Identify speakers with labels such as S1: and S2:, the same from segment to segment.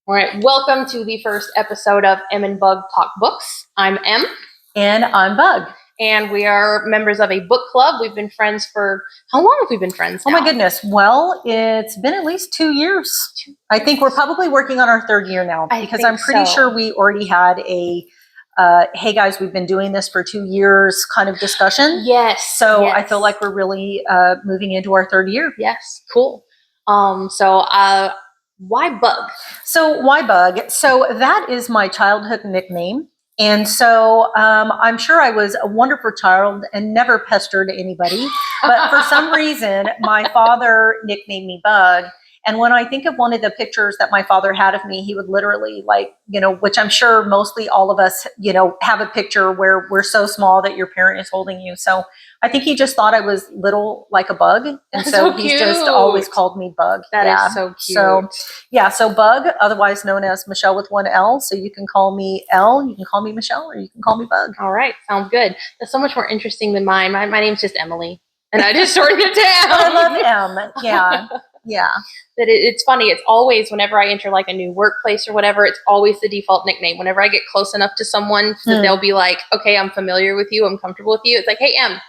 S1: All right, welcome to the first episode of Em and Bug Talk Books. I'm Em.
S2: And I'm Bug.
S1: And we are members of a book club. We've been friends for, how long have we been friends now?
S2: Oh my goodness. Well, it's been at least 2 years. I think we're probably working on our third year now because I'm pretty sure we already had a, hey guys, we've been doing this for 2 years kind of discussion.
S1: Yes.
S2: So I feel like we're really moving into our third year.
S1: Yes, cool. Why Bug?
S2: So why Bug? So that is my childhood nickname. And so I'm sure I was a wonderful child and never pestered anybody. But for some reason, my father nicknamed me Bug. And when I think of one of the pictures that my father had of me, he would literally which I'm sure mostly all of us, have a picture where we're so small that your parent is holding you. So I think he just thought I was little like a bug. And
S1: That's
S2: so
S1: so
S2: he's
S1: cute.
S2: just always called me Bug.
S1: That is so cute.
S2: So Bug, otherwise known as Michele with one L. So you can call me L, you can call me Michele, or you can call me Bug.
S1: All right, sounds good. That's so much more interesting than mine. My name's just Emily. And I just shortened it down.
S2: I love M. Yeah. Yeah.
S1: That it's funny. It's always, whenever I enter like a new workplace or whatever, it's always the default nickname. Whenever I get close enough to someone that they'll be like, okay, I'm familiar with you. I'm comfortable with you. It's like, hey, M.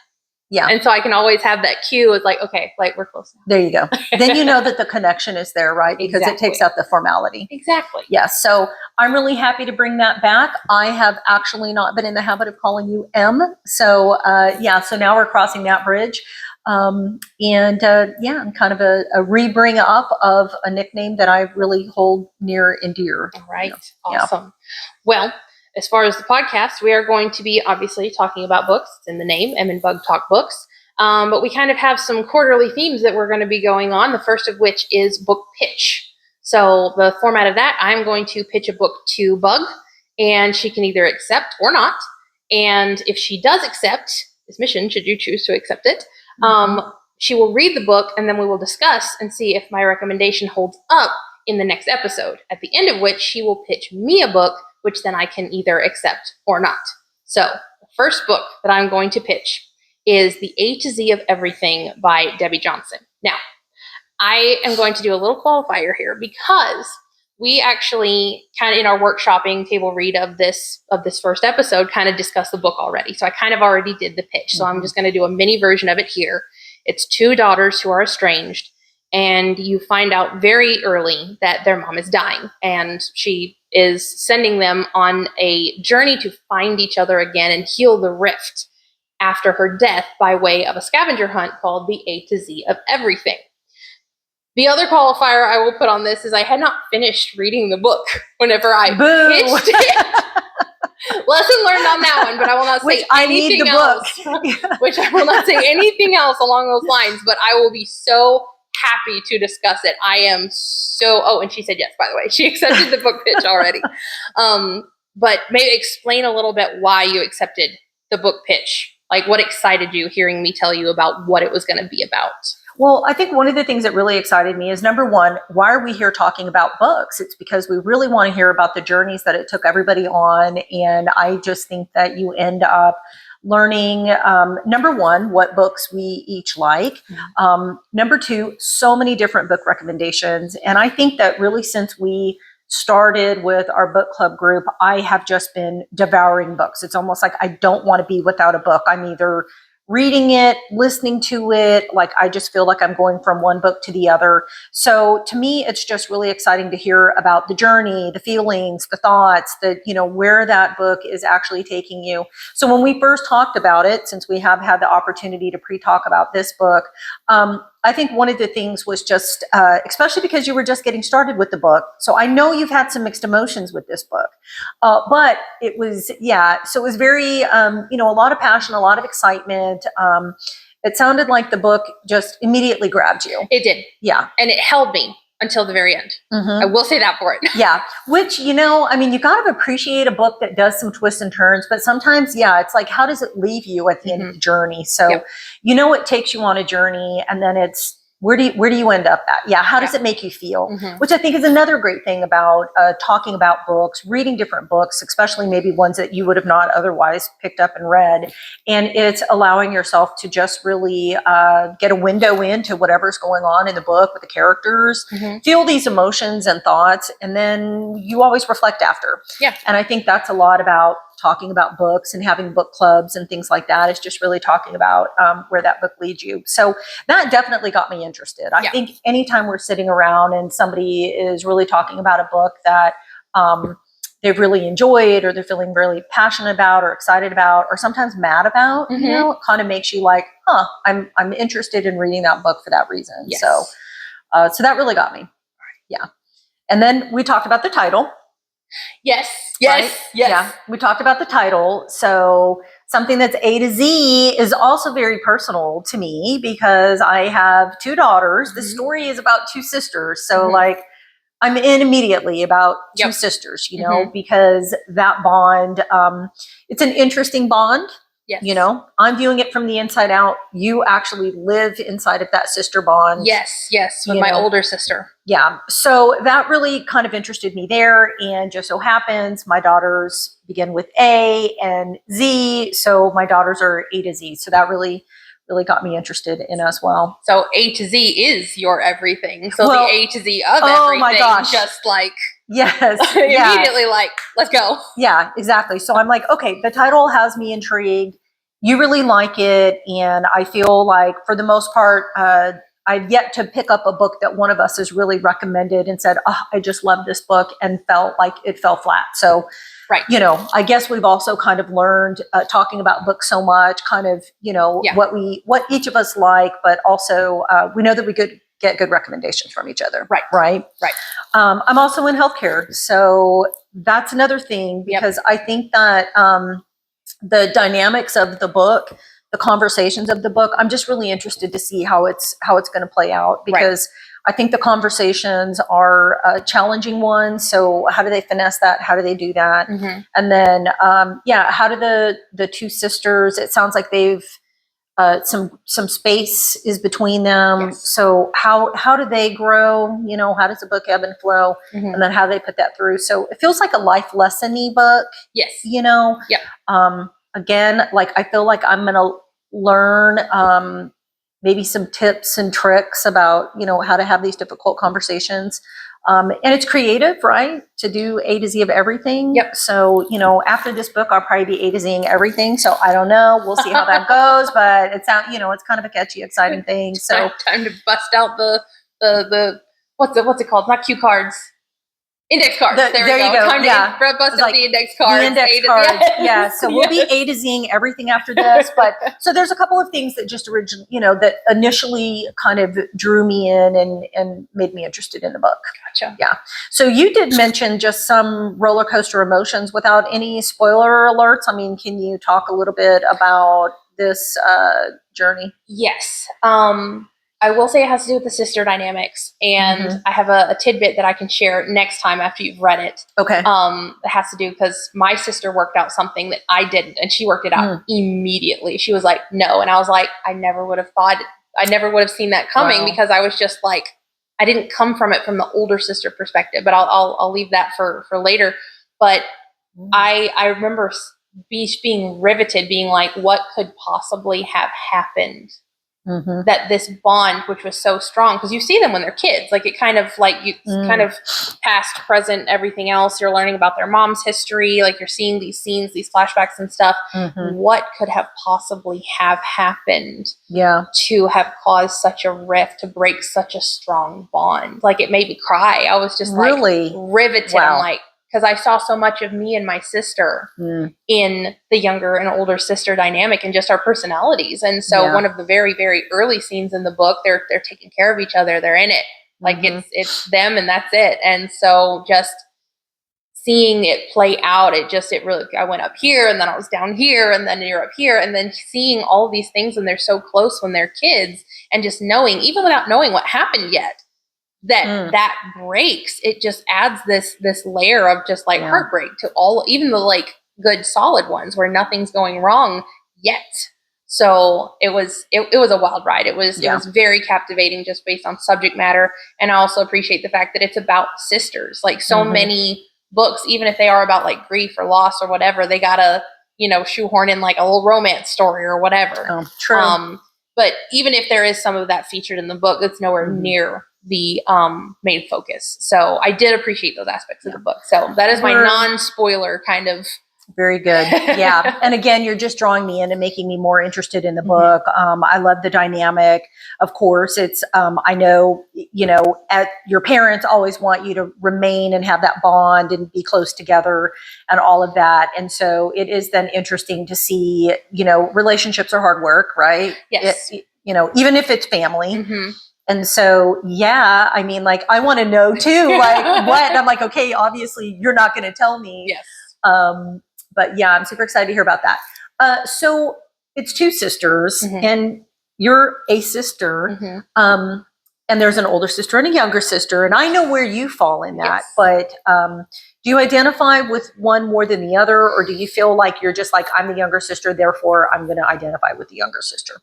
S2: Yeah.
S1: And so I can always have that cue. It's like, okay, like we're close now.
S2: There you go. Then you know that the connection is there, right? Because it takes out the formality.
S1: Exactly.
S2: Yes. So I'm really happy to bring that back. I have actually not been in the habit of calling you M. So so now we're crossing that bridge. And kind of a re-bring up of a nickname that I really hold near and dear.
S1: All right. Awesome. Yeah. Well, as far as the podcast, we are going to be obviously talking about books. It's in the name, Em and Bug Talk Books. But we kind of have some quarterly themes that we're going to be going on, the first of which is book pitch. So the format of that, I'm going to pitch a book to Bug, and she can either accept or not. And if she does accept this mission, should you choose to accept it, she will read the book, and then we will discuss and see if my recommendation holds up in the next episode, at the end of which she will pitch me a book, which then I can either accept or not. So the first book that I'm going to pitch is The A to Z of Everything by Debbie Johnson. Now, I am going to do a little qualifier here because we actually kind of in our workshopping table read of this first episode kind of discussed the book already. So I kind of already did the pitch. So I'm just going to do a mini version of it here. It's two daughters who are estranged, and you find out very early that their mom is dying, and she is sending them on a journey to find each other again and heal the rift after her death by way of a scavenger hunt called The A to Z of Everything. The other qualifier I will put on this is I had not finished reading the book whenever I pitched it. Lesson learned on that one, but I will not say anything else. Which I will not say anything else along those lines, but I will be so happy to discuss it. I am so, and she said yes, by the way. She accepted the book pitch already. But maybe explain a little bit why you accepted the book pitch. Like what excited you hearing me tell you about what it was going to be about?
S2: Well, I think one of the things that really excited me is, number one, why are we here talking about books? It's because we really want to hear about the journeys that it took everybody on. And I just think that you end up learning, number one, what books we each like. Number two, so many different book recommendations. And I think that really since we started with our book club group, I have just been devouring books. It's almost like I don't want to be without a book. I'm either reading it, listening to it, like I just feel like I'm going from one book to the other. So to me, it's just really exciting to hear about the journey, the feelings, the thoughts, where that book is actually taking you. So when we first talked about it, since we have had the opportunity to pre-talk about this book, I think one of the things was just, especially because you were just getting started with the book. So I know you've had some mixed emotions with this book, but it was, so it was very, a lot of passion, a lot of excitement. It sounded like the book just immediately grabbed you.
S1: It did.
S2: Yeah.
S1: And it held me until the very end. I will say that for it.
S2: Yeah. Which, you got to appreciate a book that does some twists and turns, but sometimes, it's like, how does it leave you at the end of the journey? So, it takes you on a journey, and then it's where do you end up at? Yeah. How does it make you feel?
S1: Mm-hmm.
S2: Which I think is another great thing about talking about books, reading different books, especially maybe ones that you would have not otherwise picked up and read. And it's allowing yourself to just really get a window into whatever's going on in the book with the characters,
S1: Mm-hmm.
S2: feel these emotions and thoughts, and then you always reflect after.
S1: Yeah.
S2: And I think that's a lot about talking about books and having book clubs and things like that. Is just really talking about where that book leads you. So that definitely got me interested. I think anytime we're sitting around and somebody is really talking about a book that they've really enjoyed, or they're feeling really passionate about, or excited about, or sometimes mad about,
S1: Mm-hmm.
S2: you know, it kind of makes you like, I'm interested in reading that book for that reason.
S1: Yes.
S2: So that really got me. Yeah. And then we talked about the title.
S1: Yes.
S2: Right? Yeah, we talked about the title. So something that's A to Z is also very personal to me because I have two daughters.
S1: Mm-hmm.
S2: The story is about two sisters. So like I'm in immediately about two sisters, you know, because that bond, it's an interesting bond.
S1: Yes.
S2: You know, I'm viewing it from the inside out. You actually live inside of that sister bond.
S1: Yes. With my older sister.
S2: Yeah. So that really kind of interested me there. And just so happens my daughters begin with A and Z. So my daughters are A to Z. So that really got me interested in as well.
S1: So A to Z is your everything. So the A to Z of everything.
S2: Oh my gosh.
S1: Just like.
S2: Yes.
S1: Immediately like, let's go.
S2: Yeah, exactly. So I'm like, okay, the title has me intrigued. You really like it. And I feel like for the most part, I've yet to pick up a book that one of us has really recommended and said, oh, I just love this book, and felt like it fell flat. So, you know, I guess we've also kind of learned talking about books so much, kind of, you know, what each of us like, but also we know that we could get good recommendations from each other. Right. I'm also in healthcare. So that's another thing, because I think that the dynamics of the book, the conversations of the book, I'm just really interested to see how it's going to play out, because I think the conversations are challenging ones. So how do they finesse that? How do they do that?
S1: Mm-hmm.
S2: And then, how do the two sisters, it sounds like they've, some space is between them.
S1: Yes.
S2: So how do they grow? You know, how does the book ebb and flow?
S1: Mm-hmm.
S2: And then how they put that through. So it feels like a life lesson-y book.
S1: Yes.
S2: You know? Again, like I feel like I'm going to learn maybe some tips and tricks about, you know, how to have these difficult conversations. And it's creative, right? To do A to Z of everything. So, you know, after this book, I'll probably be A to Z-ing everything. So I don't know. We'll see how that goes. But it sounds, you know, it's kind of a catchy, exciting thing. So
S1: time to bust out the what's it called? Not cue cards. Index cards. There you go. Time to bust out the index cards.
S2: The index cards. Yeah. So we'll be A to Z-ing everything after this. But so there's a couple of things that just originally, you know, that initially kind of drew me in and made me interested in the book.
S1: Gotcha.
S2: Yeah. So you did mention just some roller coaster emotions without any spoiler alerts. I mean, can you talk a little bit about this journey?
S1: Yes. I will say it has to do with the sister dynamics, and I have a tidbit that I can share next time after you've read it.
S2: Okay.
S1: It has to do because my sister worked out something that I didn't, and she worked it out immediately. She was like, no. And I was like, I never would have seen that coming, because I was just like, I didn't come from it from the older sister perspective, but I'll leave that for later. But I remember being riveted, being like, what could possibly have happened? That this bond, which was so strong, because you see them when they're kids, like it kind of like you kind of past, present, everything else. You're learning about their mom's history, like you're seeing these scenes, these flashbacks and stuff. What could have possibly have happened to have caused such a rift, to break such a strong bond? Like it made me cry. I was just like riveted. I'm like, because I saw so much of me and my sister in the younger and older sister dynamic, and just our personalities. And so one of the very, very early scenes in the book, they're taking care of each other. They're in it. Like it's them and that's it. And so just seeing it play out, it really, I went up here and then I was down here and then you're up here, and then seeing all these things, and they're so close when they're kids, and just knowing, even without knowing what happened yet, that breaks, it just adds this layer of just like heartbreak to all, even the like good solid ones where nothing's going wrong yet. So it was a wild ride. It was very captivating just based on subject matter. And I also appreciate the fact that it's about sisters. Like so many books, even if they are about like grief or loss or whatever, they gotta, shoehorn in like a little romance story or whatever.
S2: Oh, true.
S1: But even if there is some of that featured in the book, it's nowhere near the main focus. So I did appreciate those aspects of the book. So that is my non-spoiler kind of.
S2: Very good. Yeah. And again, you're just drawing me in and making me more interested in the book. I love the dynamic. Of course, it's, I know, your parents always want you to remain and have that bond and be close together and all of that. And so it is then interesting to see, relationships are hard work, right?
S1: Yes.
S2: Even if it's family. And so, yeah, I mean, like, I want to know too, like what, and I'm like, okay, obviously you're not going to tell me.
S1: Yes.
S2: But yeah, I'm super excited to hear about that. So it's two sisters and you're a sister. And there's an older sister and a younger sister. And I know where you fall in that, but do you identify with one more than the other? Or do you feel like you're just like, I'm the younger sister, therefore I'm going to identify with the younger sister?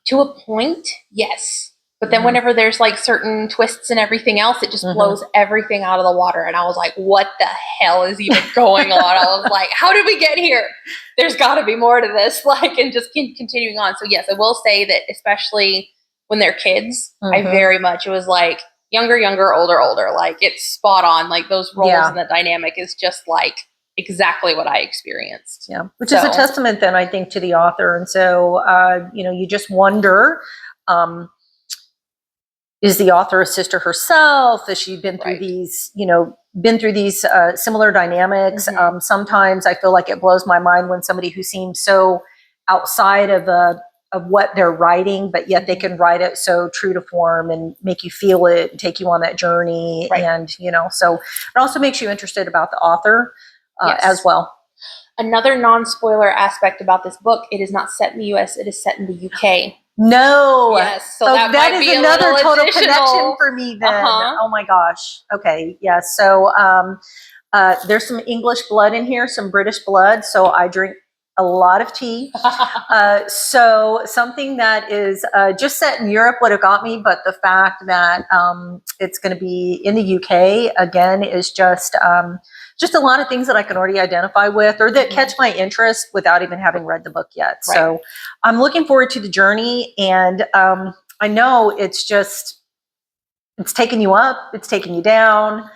S1: To a point, yes. But then whenever there's like certain twists and everything else, it just blows everything out of the water. And I was like, what the hell is even going on? I was like, how did we get here? There's got to be more to this. Like, and just continuing on. So yes, I will say that especially when they're kids, I very much, it was like younger, older. Like it's spot on. Like those roles and the dynamic is just like exactly what I experienced.
S2: Yeah. Which is a testament then, I think, to the author. And so, you just wonder, is the author a sister herself? Has she been through these, similar dynamics? Sometimes I feel like it blows my mind when somebody who seems so outside of what they're writing, but yet they can write it so true to form and make you feel it and take you on that journey. And, so it also makes you interested about the author as well.
S1: Another non-spoiler aspect about this book, it is not set in the US, it is set in the UK.
S2: No.
S1: Yes. So that
S2: is another total connection for me then. Oh my gosh. Okay. Yeah. So there's some English blood in here, some British blood. So I drink a lot of tea. So something that is just set in Europe would have got me, but the fact that it's going to be in the UK again is just a lot of things that I can already identify with or that catch my interest without even having read the book yet. Right. So I'm looking forward to the journey. And I know it's taking you up, it's taking you down,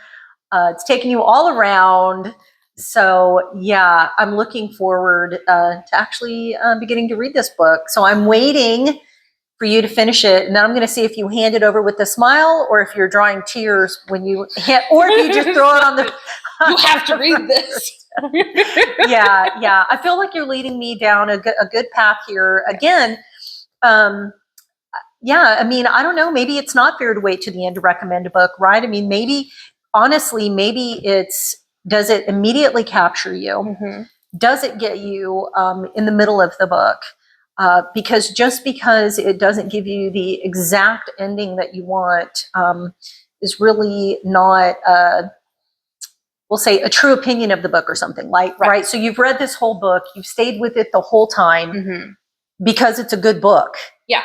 S2: it's taking you all around. So yeah, I'm looking forward to actually beginning to read this book. So I'm waiting for you to finish it, and then I'm going to see if you hand it over with a smile or if you're drawing tears when you or if you just throw it on the.
S1: You have to read this.
S2: Yeah. I feel like you're leading me down a good path here. Again, I mean, I don't know. Maybe it's not fair to wait to the end to recommend a book, right? I mean, honestly, does it immediately capture you? Does it get you in the middle of the book? Because just because it doesn't give you the exact ending that you want is really not, we'll say, a true opinion of the book or something. Like, right? So you've read this whole book, you've stayed with it the whole time because it's a good book.
S1: Yeah.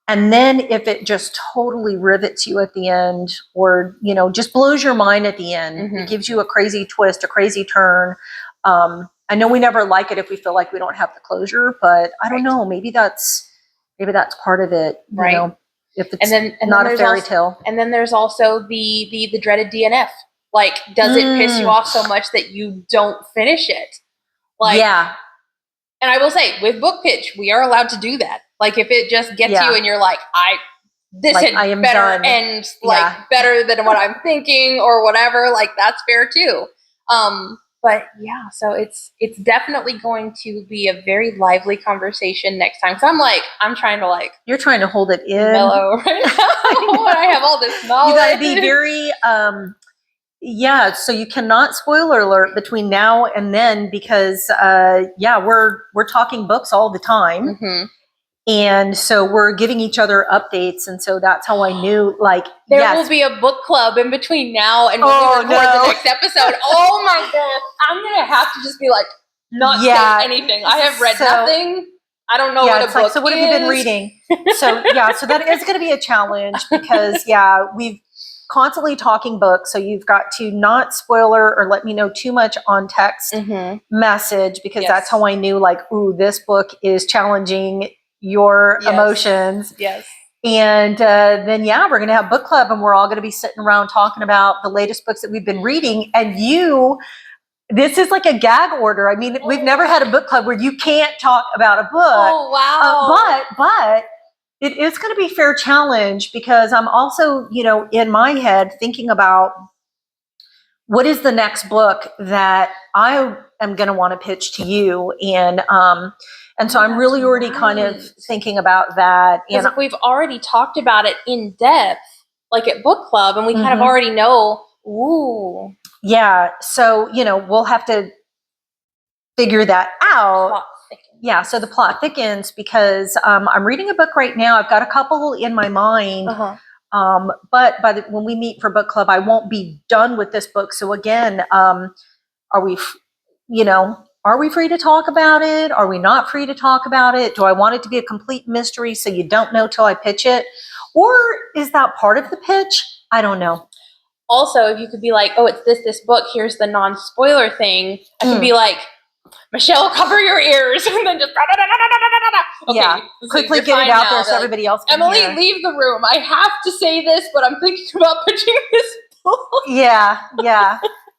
S2: And then if it just totally rivets you at the end or, just blows your mind at the end, it gives you a crazy twist, a crazy turn. I know we never like it if we feel like we don't have the closure, but I don't know. Maybe that's part of it. If it's not a fairy tale.
S1: And then there's also the dreaded DNF. Like, does it piss you off so much that you don't finish it? Like, yeah. And I will say, with Book Pitch, we are allowed to do that. Like, if it just gets you and you're like, this had better end, better than what I'm thinking or whatever, like, that's fair too. But yeah, so it's definitely going to be a very lively conversation next time. So I'm trying to
S2: you're trying to hold it in,
S1: mellow right now. I have all this knowledge.
S2: You got to be very, so you cannot spoiler alert between now and then because, we're talking books all the time. And so we're giving each other updates. And so that's how I knew,
S1: there will be a book club in between now and when we record the next episode. Oh my gosh. I'm going to have to just be not say anything. I have read nothing. I don't know
S2: Yeah,
S1: what a
S2: it's like,
S1: book
S2: so what have you been
S1: is.
S2: reading? So yeah, so that is going to be a challenge because yeah, we've constantly talking books. So you've got to not spoiler or let me know too much on text message because
S1: Yes.
S2: that's how I knew like, ooh, this book is challenging your
S1: Yes.
S2: emotions.
S1: Yes.
S2: And then, yeah, we're going to have book club and we're all going to be sitting around talking about the latest books that we've been reading. And this is like a gag order. I mean, we've never had a book club where you can't talk about a book.
S1: Oh, wow.
S2: But it is going to be fair challenge because I'm also, in my head thinking about what is the next book that I am going to want to pitch to you. And so I'm really already kind of thinking about that.
S1: Because if we've already talked about it in depth, like at book club, and we kind of already know, ooh.
S2: Yeah. So, we'll have to figure that out. Yeah. So the plot thickens because I'm reading a book right now. I've got a couple in my mind. But when we meet for book club, I won't be done with this book. So again, are we free to talk about it? Are we not free to talk about it? Do I want it to be a complete mystery so you don't know till I pitch it? Or is that part of the pitch? I don't know.
S1: Also, if you could be like, oh, it's this book, here's the non-spoiler thing, I can be like, Michelle, cover your ears, and then just okay,
S2: yeah, quickly get it out there so everybody else can
S1: Emily,
S2: hear.
S1: leave the room. I have to say this, but I'm thinking about pitching this book.
S2: Yeah.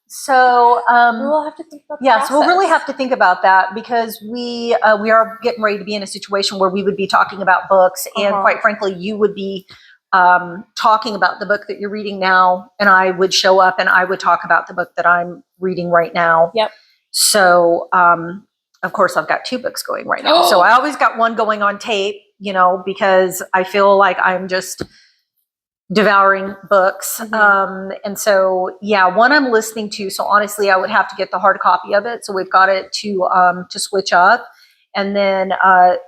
S2: So
S1: we'll have to think about
S2: so we'll really have to think about that because we are getting ready to be in a situation where we would be talking about books, and quite frankly, you would be talking about the book that you're reading now, and I would show up and I would talk about the book that I'm reading right now.
S1: Yep.
S2: So, of course, I've got two books going right now. So I always got one going on tape, because I feel like I'm just devouring books. And so, yeah, one I'm listening to. So honestly, I would have to get the hard copy of it. So we've got it to switch up. And then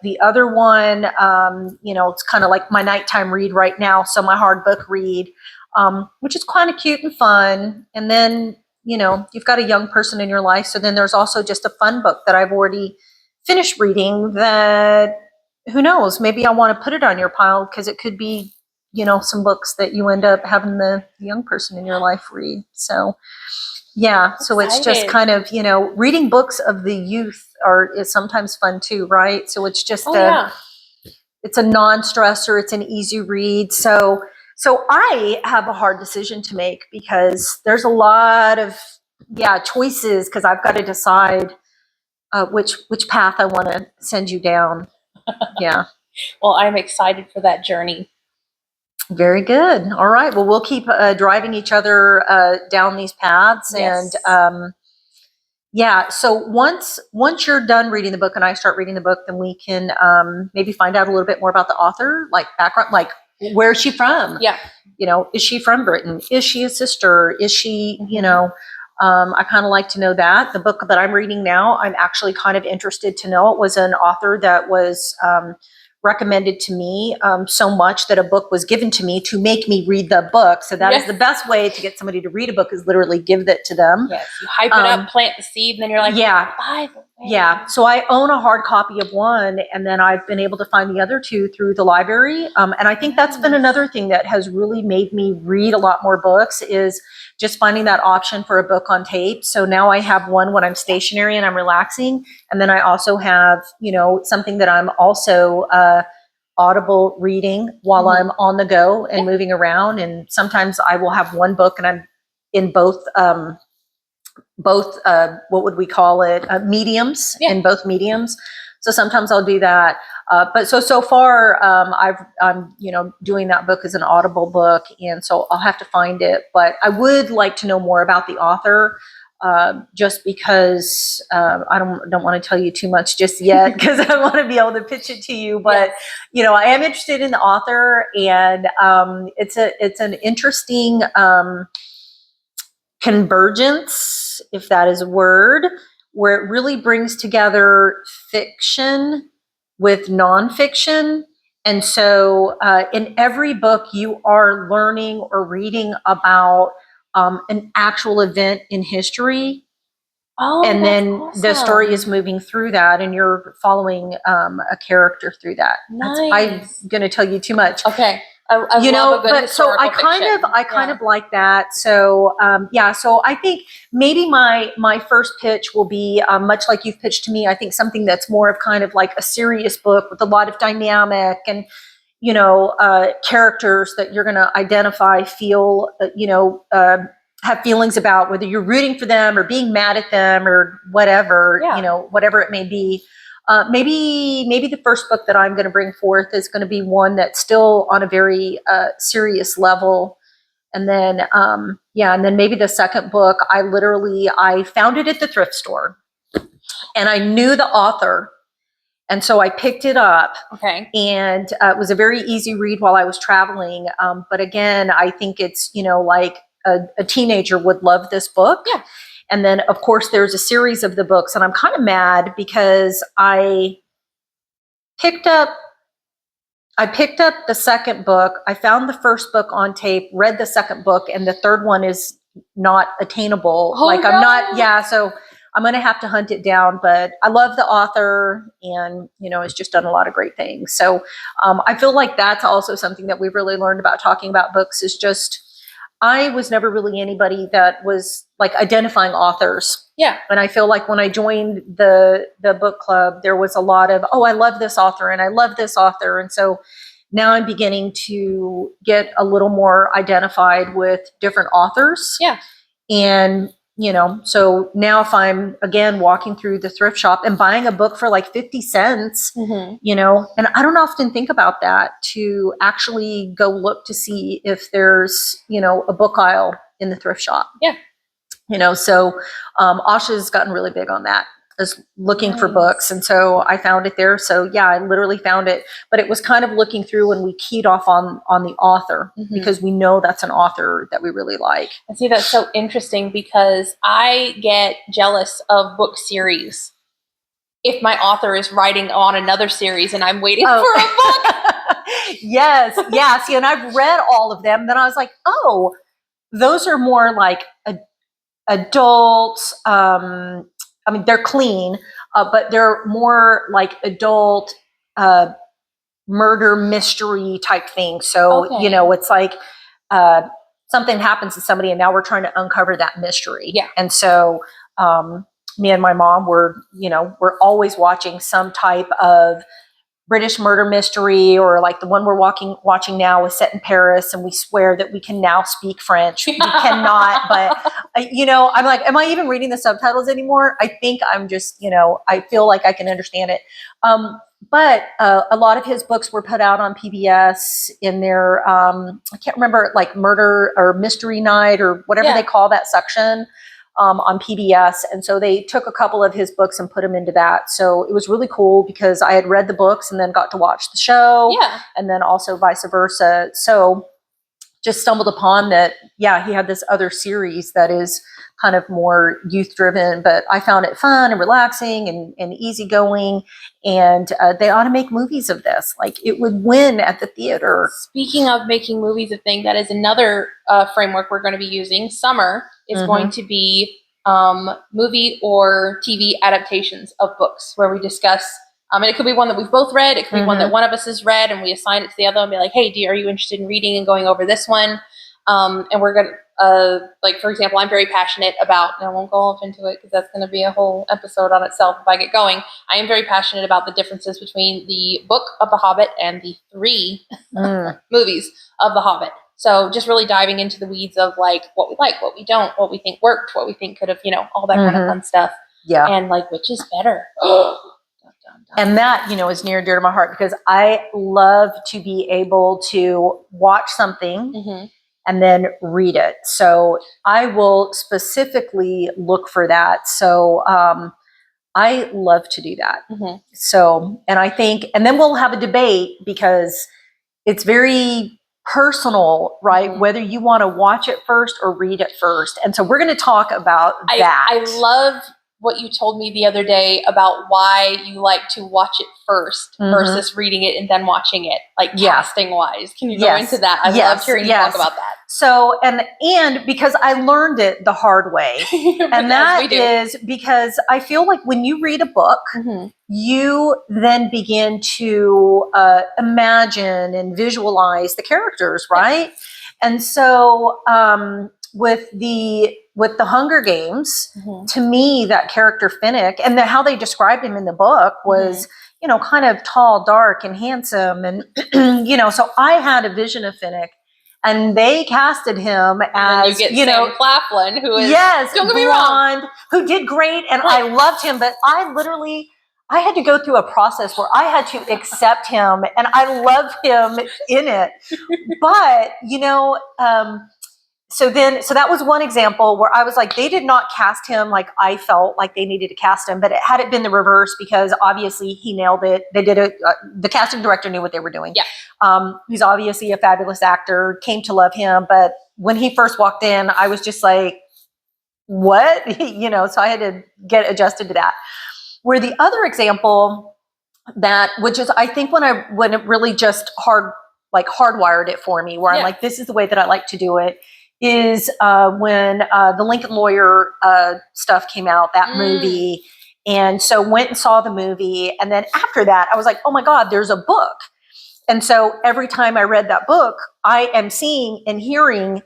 S2: the other one, it's kind of like my nighttime read right now. So my hard book read, which is kind of cute and fun. And then, you've got a young person in your life. So then there's also just a fun book that I've already finished reading that, who knows, maybe I want to put it on your pile because it could be, some books that you end up having the young person in your life read. So, yeah. So it's just kind of, reading books of the youth is sometimes fun too, right? So it's just it's a non-stressor. It's an easy read. So I have a hard decision to make because there's a lot of choices because I've got to decide which path I want to send you down. Yeah.
S1: Well, I'm excited for that journey.
S2: Very good. All right. Well, we'll keep driving each other down these paths. Yes. And so once you're done reading the book and I start reading the book, then we can maybe find out a little bit more about the author, like background, like where is she from?
S1: Yeah.
S2: Is she from Britain? Is she a sister? Is she, I kind of like to know that. The book that I'm reading now, I'm actually kind of interested to know. It was an author that was recommended to me so much that a book was given to me to make me read the book. So that is the best way to get somebody to read a book is literally give it to them.
S1: Yes, you hype it up, plant the seed, and then you're like, by the way.
S2: Yeah, so I own a hard copy of one, and then I've been able to find the other two through the library. And I think that's been another thing that has really made me read a lot more books is just finding that option for a book on tape. So now I have one when I'm stationary and I'm relaxing. And then I also have, something that I'm also audible reading while I'm on the go and moving around. And sometimes I will have one book and I'm in both what would we call it? Mediums, in both mediums. So sometimes I'll do that. But so far, I'm doing that book as an audible book, and so I'll have to find it. But I would like to know more about the author, just because I don't want to tell you too much just yet because I want to be able to pitch it to you. But I am interested in the author, and it's an interesting convergence, if that is a word, where it really brings together fiction with nonfiction. And so in every book, you are learning or reading about an actual event in history.
S1: Oh,
S2: and
S1: that's
S2: then
S1: awesome.
S2: the story is moving through that, and you're following a character through that.
S1: Nice.
S2: I'm going to tell you too much.
S1: Okay. I love a good
S2: but so I kind of like that. So so I think maybe my first pitch will be much like you've pitched to me. I think something that's more of kind of like a serious book with a lot of dynamic and characters that you're going to identify, feel, have feelings about, whether you're rooting for them or being mad at them or whatever, whatever it may be. Maybe the first book that I'm going to bring forth is going to be one that's still on a very serious level. And then, and then maybe the second book, I found it at the thrift store and I knew the author. And so I picked it up.
S1: Okay.
S2: And it was a very easy read while I was traveling. But again, I think it's, like a teenager would love this book.
S1: Yeah.
S2: And then, of course, there's a series of the books. And I'm kind of mad because I picked up the second book. I found the first book on tape, read the second book, and the third one is not attainable.
S1: Oh,
S2: I'm not, so I'm going to have to hunt it down, but I love the author and, it's just done a lot of great things. So I feel like that's also something that we've really learned about talking about books is just, I was never really anybody that was like identifying authors.
S1: Yeah.
S2: And I feel like when I joined the book club, there was a lot of, I love this author and I love this author. And so now I'm beginning to get a little more identified with different authors.
S1: Yeah.
S2: And, so now if I'm again walking through the thrift shop and buying a book for like 50 cents, and I don't often think about that to actually go look to see if there's, a book aisle in the thrift shop.
S1: Yeah.
S2: So Asha's gotten really big on that, is looking for books. And so I found it there. So yeah, I literally found it, but it was kind of looking through and we keyed off on the author because we know that's an author that we really like.
S1: I see, that's so interesting because I get jealous of book series if my author is writing on another series and I'm waiting for a book.
S2: Yes. Yeah. See, and I've read all of them. Then I was like, oh, those are more like adults. They're clean, but they're more like adult murder mystery type thing. So, it's like something happens to somebody and now we're trying to uncover that mystery.
S1: Yeah.
S2: And so me and my mom we're always watching some type of British murder mystery, or like the one we're watching now is set in Paris, and we swear that we can now speak French. We cannot, but I'm like, am I even reading the subtitles anymore? I think I'm just, I feel like I can understand it. But a lot of his books were put out on PBS in their, I can't remember, like Murder or Mystery Night or whatever they call that section. On PBS. And so they took a couple of his books and put them into that. So it was really cool because I had read the books and then got to watch the show.
S1: Yeah.
S2: And then also vice versa. So just stumbled upon that. Yeah, he had this other series that is kind of more youth driven, but I found it fun and relaxing and easygoing. And they ought to make movies of this. Like it would win at the theater.
S1: Speaking of making movies a thing, that is another framework we're going to be using. Summer is going to be movie or TV adaptations of books where we discuss, and it could be one that we've both read. It could be one that one of us has read and we assign it to the other and be like, hey, are you interested in reading and going over this one? And we're going to, like, for example, I'm very passionate about, and I won't go off into it because that's going to be a whole episode on itself if I get going. I am very passionate about the differences between the book of The Hobbit and the 3 movies of The Hobbit. So just really diving into the weeds of like what we don't, what we think worked, what we think could have, all that kind of fun stuff.
S2: Yeah.
S1: And like, which is better.
S2: And that, is near and dear to my heart because I love to be able to watch something and then read it. So I will specifically look for that. So I love to do that. So, and I think, and then we'll have a debate because it's very personal, right? Whether you want to watch it first or read it first. And so we're going to talk about that.
S1: I love what you told me the other day about why you like to watch it first versus reading it and then watching it, like casting wise. Can you go into that? I loved hearing you talk about that.
S2: So, and because I learned it the hard way, and that is because I feel like when you read a book, you then begin to imagine and visualize the characters, right? And so, with the Hunger Games, to me, that character Finnick and how they described him in the book was, you know, kind of tall, dark, and handsome, and you know, so I had a vision of Finnick, and they casted him as
S1: Sam Claflin, who is
S2: don't get me wrong, who did great, and I loved him, but I had to go through a process where I had to accept him, and I love him in it, but you know. So that was one example where I was like, they did not cast him like I felt like they needed to cast him, but it had it been the reverse, because obviously he nailed it. They did it. The casting director knew what they were doing. Yeah. He's obviously a fabulous actor, came to love him. But when he first walked in, I was just like, what? You know, so I had to get adjusted to that. Where the other example which is, I think when it really just hardwired it for me, where I'm like, this is the way that I like to do it, is when the Lincoln Lawyer stuff came out, that movie. And so went and saw the movie. And then after that, I was like, oh my God, there's a book. And so every time I read that book, I am seeing and hearing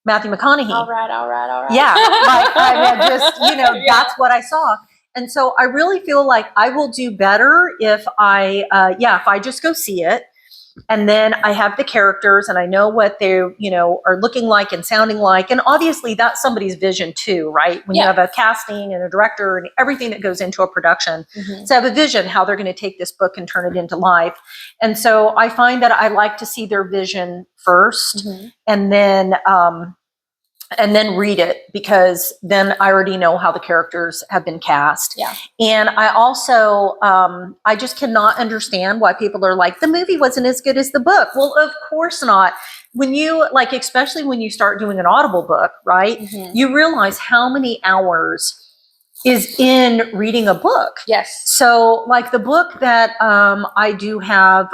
S2: Matthew McConaughey. All right. Yeah. Like, I mean, just, you know, that's what I saw. And so I really feel like I will do better if I just go see it. And then I have the characters and I know what they, you know, are looking like and sounding like. And obviously that's somebody's vision too, right? When you have a casting and a director and everything that goes into a production. So have a vision how they're going to take this book and turn it into life. And so I find that I like to see their vision first, and then read it, because then I already know how the characters have been cast. Yeah. And I also, I just cannot understand why people are like, the movie wasn't as good as the book. Well, of course not. When you especially when you start doing an Audible book, right? You realize how many hours is in reading a book. Yes. So like the book that I do have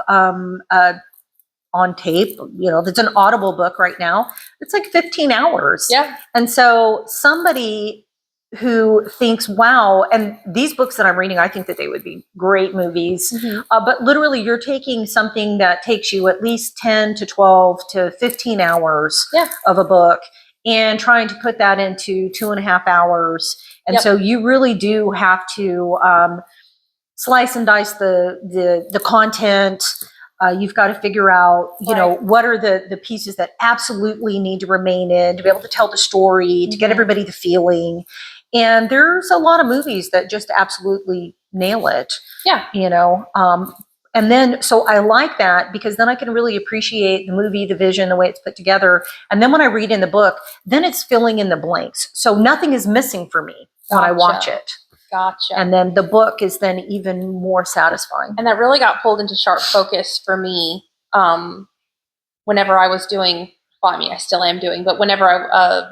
S2: on tape, you know, that's an Audible book right now, it's like 15 hours. Yeah. And so somebody who thinks, wow, and these books that I'm reading, I think that they would be great movies. But literally you're taking something that takes you at least 10 to 12 to 15 hours of a book and trying to put that into 2.5 hours. And so you really do have to slice and dice the content. You've got to figure out, you know, what are the pieces that absolutely need to remain in to be able to tell the story, to get everybody the feeling. And there's a lot of movies that just absolutely nail it. Yeah. You know, and then, so I like that, because then I can really appreciate the movie, the vision, the way it's put together. And then when I read in the book, then it's filling in the blanks. So nothing is missing for me when I watch it. Gotcha. And then the book is then even more satisfying.
S1: And that really got pulled into sharp focus for me whenever I was doing, well, I mean, I still am doing, but whenever I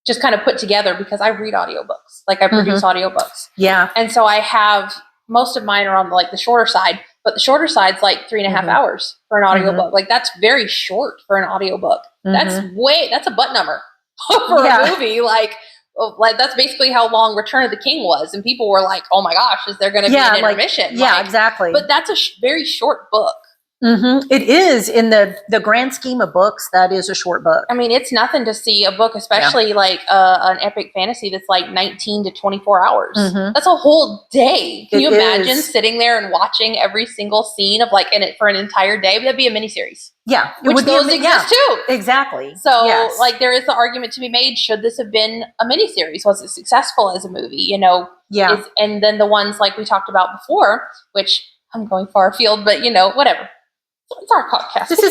S1: just kind of put together, because I read audiobooks, like I produce audiobooks. Yeah. And so I have, most of mine are on the shorter side, but the shorter side's like 3.5 hours for an audiobook. Like that's very short for an audiobook. That's a butt number for a movie. Like that's basically how long Return of the King was. And people were like, oh my gosh, is there going to be an intermission?
S2: Exactly.
S1: But that's a very short book.
S2: It is, in the grand scheme of books, that is a short book.
S1: I mean, it's nothing to see a book, especially like an epic fantasy that's like 19 to 24 hours. That's a whole day. Can you imagine sitting there and watching every single scene of in it for an entire day? But that'd be a miniseries. Yeah. Which those exist too.
S2: Exactly.
S1: So there is the argument to be made, should this have been a miniseries? Was it successful as a movie? You know? Yeah. And then the ones like we talked about before, which I'm going far afield, but whatever. It's our podcast.
S2: This is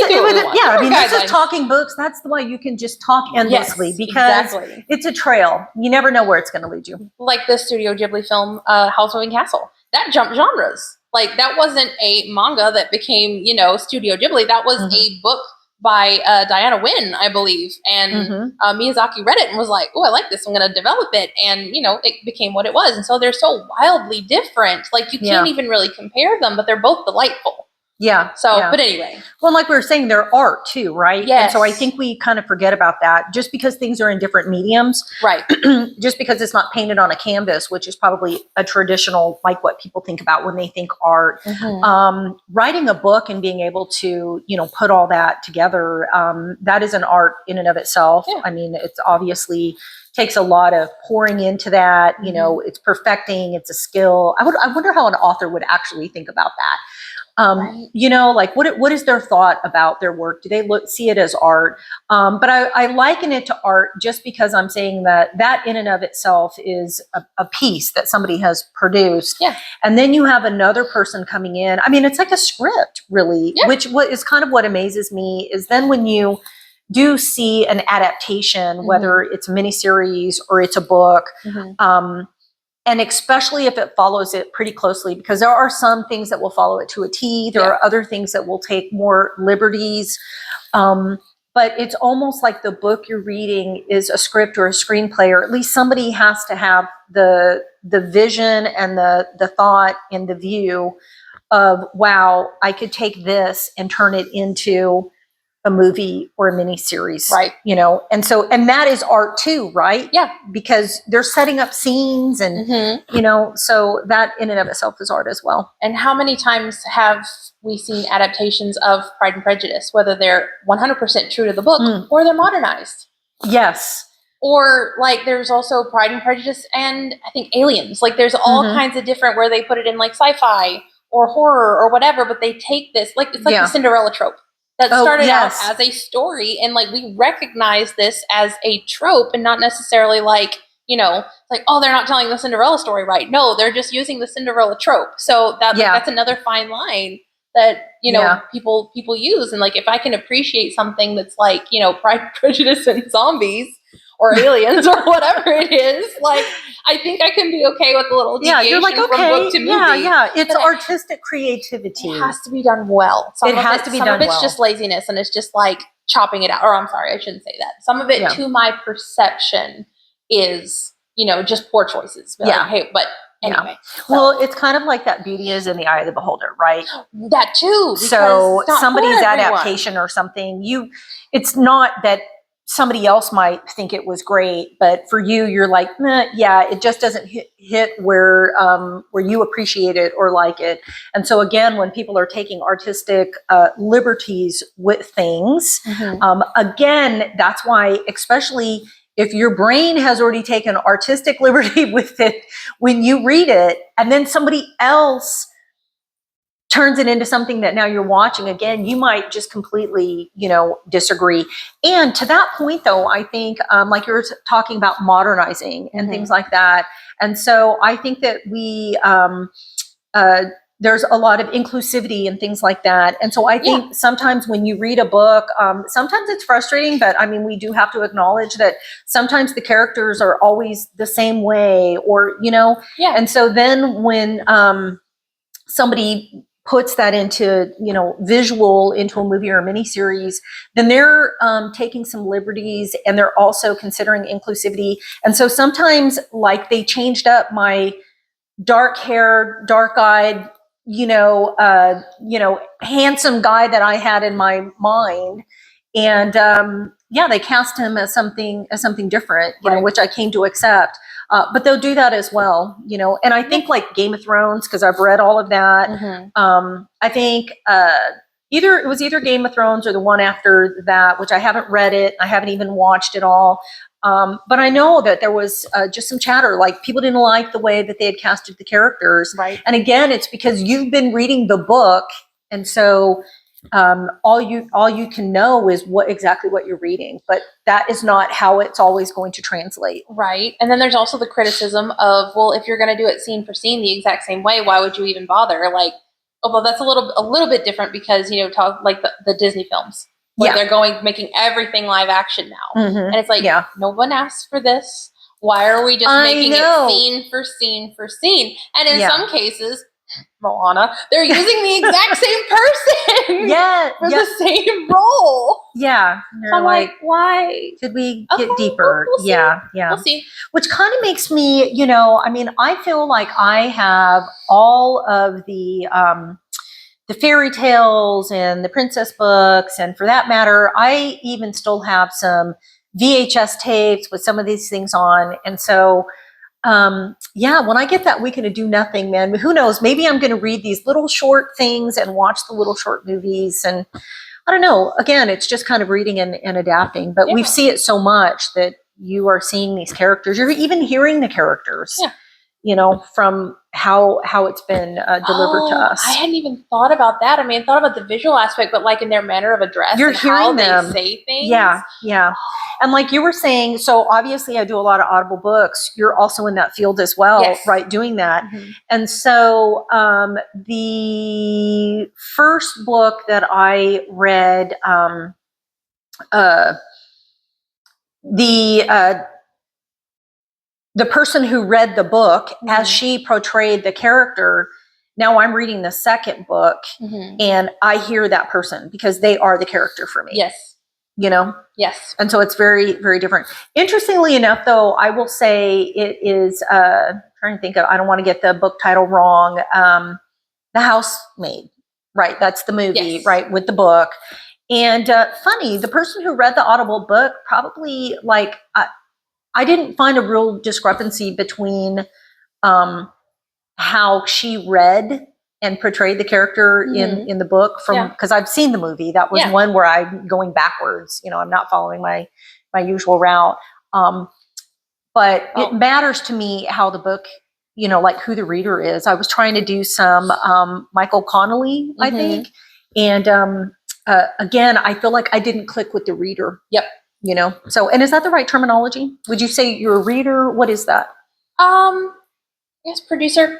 S2: talking books. That's the way you can just talk endlessly, because it's a trail. You never know where it's going to lead you.
S1: Like the Studio Ghibli film, Howl's Moving Castle. That jumped genres. Like that wasn't a manga that became, Studio Ghibli. That was a book by Diana Wynn, I believe. And Miyazaki read it and was like, oh, I like this. I'm going to develop it. And, it became what it was. And so they're so wildly different. Like, you can't even really compare them, but they're both delightful.
S2: Yeah.
S1: So, but anyway.
S2: Well, like we were saying, they're art too, right?
S1: Yes.
S2: And so I think we kind of forget about that just because things are in different mediums.
S1: Right.
S2: Just because it's not painted on a canvas, which is probably a traditional, like what people think about when they think art. Writing a book and being able to, put all that together, that is an art in and of itself. Yeah. I mean, it's obviously takes a lot of pouring into that. It's perfecting. It's a skill. I wonder how an author would actually think about that. Like what is their thought about their work? Do they see it as art? But I liken it to art just because I'm saying that in and of itself is a piece that somebody has produced. Yeah. And then you have another person coming in. I mean, it's like a script, really, which is kind of what amazes me is then when you do see an adaptation, whether it's a miniseries or it's a book, and especially if it follows it pretty closely, because there are some things that will follow it to a T. There are other things that will take more liberties. But it's almost like the book you're reading is a script or a screenplay, or at least somebody has to have the vision and the thought and the view of, wow, I could take this and turn it into a movie or a mini series,
S1: right?
S2: And that is art too, right?
S1: Yeah,
S2: because they're setting up scenes, and so that in and of itself is art as well.
S1: And how many times have we seen adaptations of Pride and Prejudice, whether they're 100% true to the book or they're modernized?
S2: Yes.
S1: Or like there's also Pride and Prejudice and I think Aliens. Like there's all kinds of different where they put it in like sci-fi or horror or whatever, but they take this it's like the Cinderella trope. That started out as a story, and like we recognize this as a trope and not necessarily like, like, oh, they're not telling the Cinderella story right. No, they're just using the Cinderella trope. So that's another fine line that, people use. And like if I can appreciate something that's like, Pride, Prejudice, and Zombies or Aliens or whatever it is, like I think I can be okay with a little deviation
S2: you're like, okay,
S1: from book to movie.
S2: Yeah, it's artistic creativity.
S1: It has to be done well. Some of it's just laziness, and it's just like chopping it out. Or I'm sorry, I shouldn't say that. Some of it, to my perception, is just poor choices. But like, hey, but anyway.
S2: Well, it's kind of like that beauty is in the eye of the beholder, right?
S1: That too.
S2: So somebody's adaptation or something, it's not that somebody else might think it was great, but for you, you're like, it just doesn't hit where you appreciate it or like it. And so again, when people are taking artistic liberties with things, again, that's why, especially if your brain has already taken artistic liberty with it, when you read it, and then somebody else turns it into something that now you're watching again, you might just completely, disagree. And to that point, though, I think, like you were talking about modernizing and things like that. And so I think that there's a lot of inclusivity and things like that. And so I think sometimes when you read a book, sometimes it's frustrating, but I mean, we do have to acknowledge that sometimes the characters are always the same way, or, and so then when somebody puts that into, visual into a movie or a miniseries, then they're taking some liberties, and they're also considering inclusivity. And so sometimes, like, they changed up my dark-haired, dark-eyed, handsome guy that I had in my mind, and they cast him as something different, which I came to accept. But they'll do that as well, and I think like Game of Thrones, because I've read all of that. I think it was either Game of Thrones or the one after that, which I haven't read it. I haven't even watched it all. But I know that there was just some chatter, like people didn't like the way that they had casted the characters.
S1: Right.
S2: And again, it's because you've been reading the book, and so all you can know is exactly what you're reading, but that is not how it's always going to translate.
S1: Right. And then there's also the criticism of, well, if you're going to do it scene for scene the exact same way, why would you even bother? Like, although that's a little bit different because, talk like the Disney films. Where they're making everything live action now. And it's like, no one asked for this. Why are we just making it scene for scene for scene? And in some cases, Moana. They're using the exact same person.
S2: Yeah.
S1: For the same role.
S2: Yeah.
S1: So I'm like, why?
S2: Could we get deeper?
S1: We'll see.
S2: Yeah.
S1: We'll see.
S2: Which kind of makes me, I mean, I feel like I have all of the fairy tales and the princess books, and for that matter, I even still have some VHS tapes with some of these things on. And so, when I get that weekend to do nothing, man, who knows? Maybe I'm going to read these little short things and watch the little short movies. And I don't know. Again, it's just kind of reading and adapting. But we see it so much that you are seeing these characters. You're even hearing the characters. Yeah. From how it's been delivered to us.
S1: I hadn't even thought about that. I mean, I thought about the visual aspect, but like in their manner of address,
S2: you're
S1: and
S2: hearing
S1: how
S2: them.
S1: They say things.
S2: Yeah. And like you were saying, so obviously I do a lot of Audible books. You're also in that field as well, right? Doing that. Mm-hmm. And so the first book that I read, the person who read the book, mm-hmm. as she portrayed the character, now I'm reading the second book, mm-hmm. and I hear that person because they are the character for me.
S1: Yes. Yes.
S2: And so it's very, very different. Interestingly enough, though, I will say it is, trying to think of, I don't want to get the book title wrong. The Housemaid, right? That's the movie, right? With the book. And funny, the person who read the Audible book probably I didn't find a real discrepancy between how she read and portrayed the character, mm-hmm. in the book because I've seen the movie. That was one where I'm going backwards. I'm not following my usual route. But it matters to me how the book, like who the reader is. I was trying to do some Michael Connelly, mm-hmm. I think. And again, I feel like I didn't click with the reader.
S1: Yep.
S2: So, and is that the right terminology? Would you say you're a reader? What is that?
S1: Yes, producer.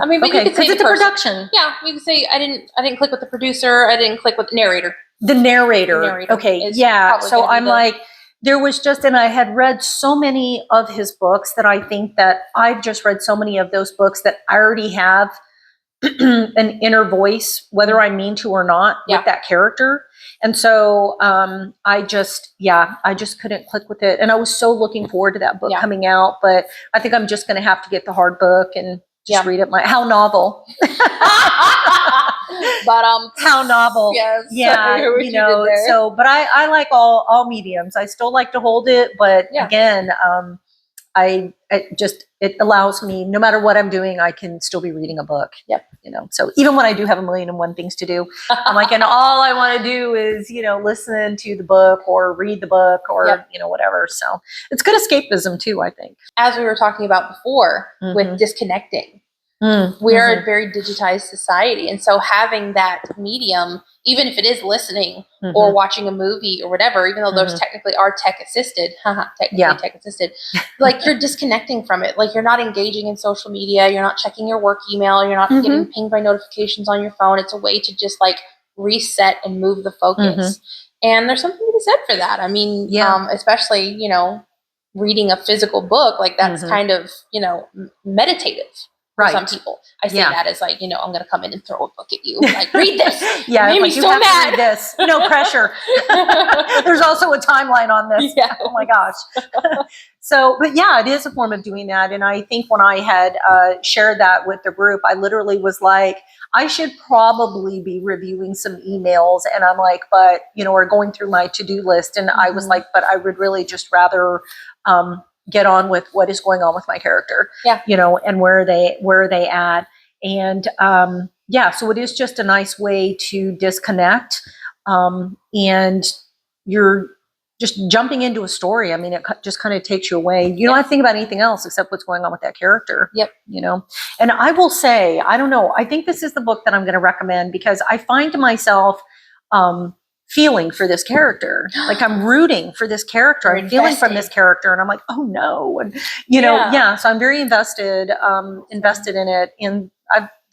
S2: I
S1: mean, but you could say
S2: it's a production.
S1: Yeah, you could say I didn't click with the producer. I didn't click with the narrator.
S2: The narrator. Okay, yeah. So I'm like, there was just, and I had read so many of his books that I think that I've just read so many of those books that I already have an inner voice, whether I mean to or not, with that character. And so I just couldn't click with it. And I was so looking forward to that book coming out. But I think I'm just going to have to get the hard book and just read it. How novel.
S1: But
S2: how novel.
S1: Yes.
S2: Yeah. So, but I like all mediums. I still like to hold it. But again, it allows me, no matter what I'm doing, I can still be reading a book. Yep. So even when I do have 1,000,001 things to do, I'm like, and all I want to do is, listen to the book or read the book or, whatever. So it's good escapism too, I think.
S1: As we were talking about before, mm-hmm. with disconnecting, we are a very digitized society. And so having that medium, even if it is listening mm-hmm. or watching a movie or whatever, even though those mm-hmm. technically are tech assisted, tech assisted, like you're disconnecting from it. Like you're not engaging in social media. You're not checking your work email. You're not mm-hmm. getting pinged by notifications on your phone. It's a way to just like reset and move the focus. Mm-hmm. And there's something to be said for that. I mean, especially, reading a physical book, like that's mm-hmm. kind of, meditative.
S2: Right.
S1: Some people, I say that as like, I'm going to come in and throw a book at you. Like, read this.
S2: Made me so mad. To read this. No pressure. There's also a timeline on this.
S1: Yeah.
S2: Oh my gosh. So, but it is a form of doing that. And I think when I had shared that with the group, I literally was like, I should probably be reviewing some emails. And I'm like, but, or going through my to-do list. And mm-hmm. I was like, but I would really just rather, get on with what is going on with my character, and where are they at. And, so it is just a nice way to disconnect. And you're just jumping into a story. I mean, it just kind of takes you away. You don't have to think about anything else except what's going on with that character.
S1: Yep.
S2: And I will say, I don't know, I think this is the book that I'm going to recommend because I find myself, feeling for this character. Like I'm rooting for this character. I'm feeling from this character and I'm like, oh no. And, so I'm very invested in it. And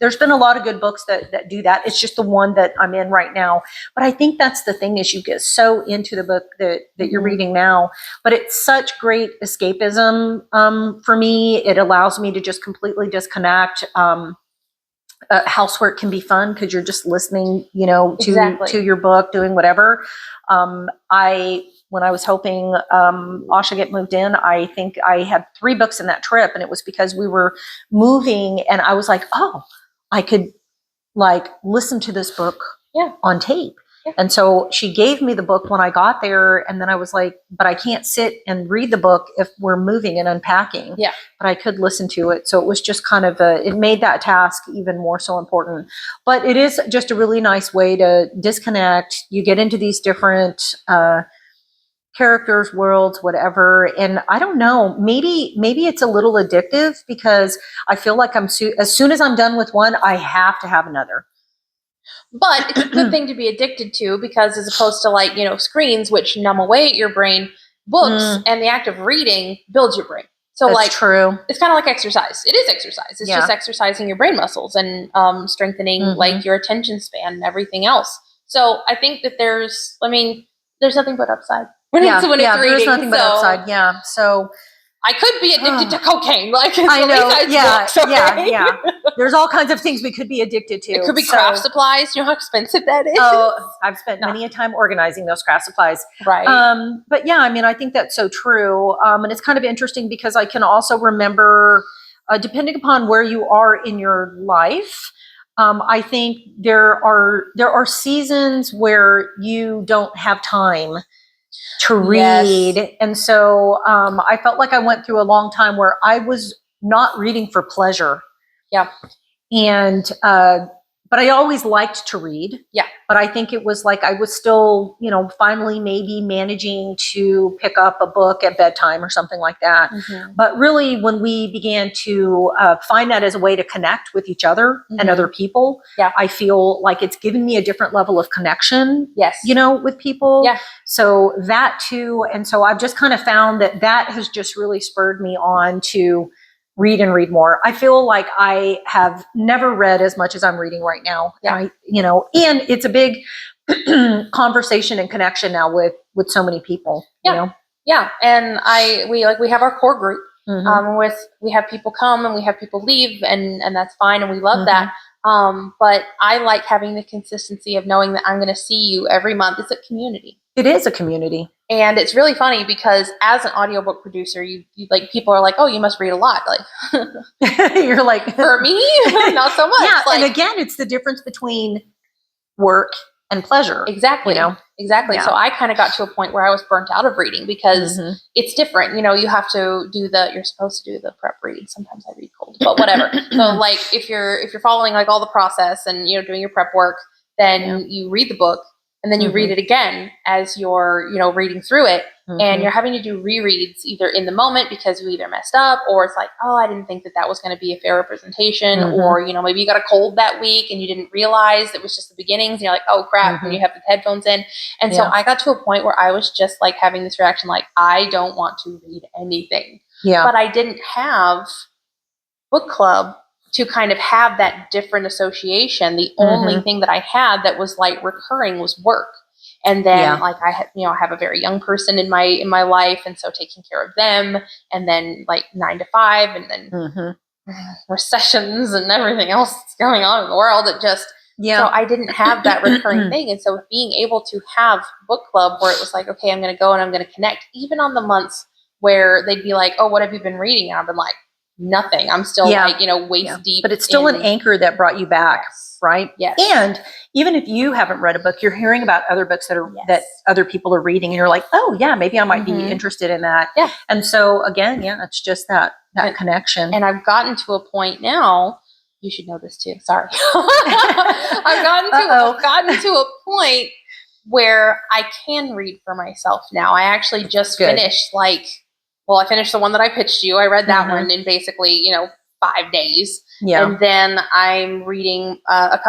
S2: there's been a lot of good books that do that. It's just the one that I'm in right now. But I think that's the thing is you get so into the book that you're mm-hmm. reading now, but it's such great escapism for me. It allows me to just completely disconnect. housework can be fun because you're just listening, you know,
S1: Exactly.
S2: to your book, doing whatever. When I was helping Asha get moved in, I think I had 3 books in that trip, and it was because we were moving, and I was like, oh, I could like listen to this book on tape.
S1: Yeah.
S2: And so she gave me the book when I got there, and then I was like, but I can't sit and read the book if we're moving and unpacking.
S1: Yeah.
S2: But I could listen to it. So it was just kind of it made that task even more so important. But it is just a really nice way to disconnect. You get into these different characters, worlds, whatever. And I don't know, maybe it's a little addictive because I feel like as soon as I'm done with one, I have to have another.
S1: But it's a good thing to be addicted to because as opposed to like, screens, which numb away your brain, books and the act of reading builds your brain. So
S2: That's
S1: like,
S2: true.
S1: It's kind of like exercise. It is exercise. It's just exercising your brain muscles and strengthening like your attention span and everything else. So I think that there's nothing but upside. When it's reading,
S2: there's nothing but upside. Yeah. So
S1: I could be addicted to cocaine. Like
S2: I know.
S1: books, okay?
S2: Yeah. There's all kinds of things we could be addicted to.
S1: It could be craft supplies. You know how expensive that is?
S2: Oh, I've spent many a time organizing those craft supplies.
S1: Right.
S2: But yeah, I mean, I think that's so true. And it's kind of interesting because I can also remember, depending upon where you are in your life, I think there are seasons where you don't have time to read.
S1: Yes.
S2: And so I felt like I went through a long time where I was not reading for pleasure.
S1: Yeah.
S2: And, but I always liked to read.
S1: Yeah.
S2: But I think it was like I was still, finally maybe managing to pick up a book at bedtime or something like that.
S1: Mm-hmm.
S2: But really, when we began to find that as a way to connect with each other and other people, I feel like it's given me a different level of connection, with people.
S1: Yeah.
S2: So that too. And so I've just kind of found that has just really spurred me on to read and read more. I feel like I have never read as much as I'm reading right now.
S1: Yeah.
S2: And and it's a big conversation and connection now with so many people.
S1: Yeah. Yeah. And we have our core group.
S2: Mm-hmm.
S1: We have people come and we have people leave and that's fine. And we love that. But I like having the consistency of knowing that I'm going to see you every month. It's a community.
S2: It is a community.
S1: And it's really funny because as an audiobook producer, you like people are like, oh, you must read a lot. Like
S2: you're like,
S1: for me, not so much.
S2: Yeah.
S1: Like,
S2: and again, it's the difference between work and pleasure.
S1: Exactly. Exactly.
S2: Yeah.
S1: So I kind of got to a point where I was burnt out of reading because it's different. You have to you're supposed to do the prep read. Sometimes I read cold, but whatever. So like if you're following like all the process and, doing your prep work, then you read the book and then you read it again as you're, reading through it. And you're having to do rereads either in the moment because you either messed up or it's like, oh, I didn't think that was going to be a fair representation. Or, maybe you got a cold that week and you didn't realize it was just the beginnings. And you're like, oh, crap, when you have the headphones in. And so I got to a point where I was just like having this reaction, like, I don't want to read anything.
S2: Yeah.
S1: But I didn't have book club to kind of have that different association. The only thing that I had that was like recurring was work. And then like I have a very young person in my life. And so taking care of them and then like 9 to 5 and then recessions and everything else that's going on in the world. It just, so I didn't have that recurring thing. And so being able to have book club where it was like, okay, I'm going to go and I'm going to connect even on the months where they'd be like, oh, what have you been reading? And I've been like, nothing. I'm still like, waist deep.
S2: But it's still an anchor that brought you back, right?
S1: Yes.
S2: And even if you haven't read a book, you're hearing about other books that other people are reading and you're like, oh yeah, maybe I might be interested in that.
S1: Yeah.
S2: And so again, it's just that connection.
S1: And I've gotten to a point now, you should know this too. Sorry. I've gotten to a point where I can read for myself now. I actually just finished I finished the one that I pitched you. I read that one in basically, 5 days.
S2: Yeah.
S1: And then I'm reading,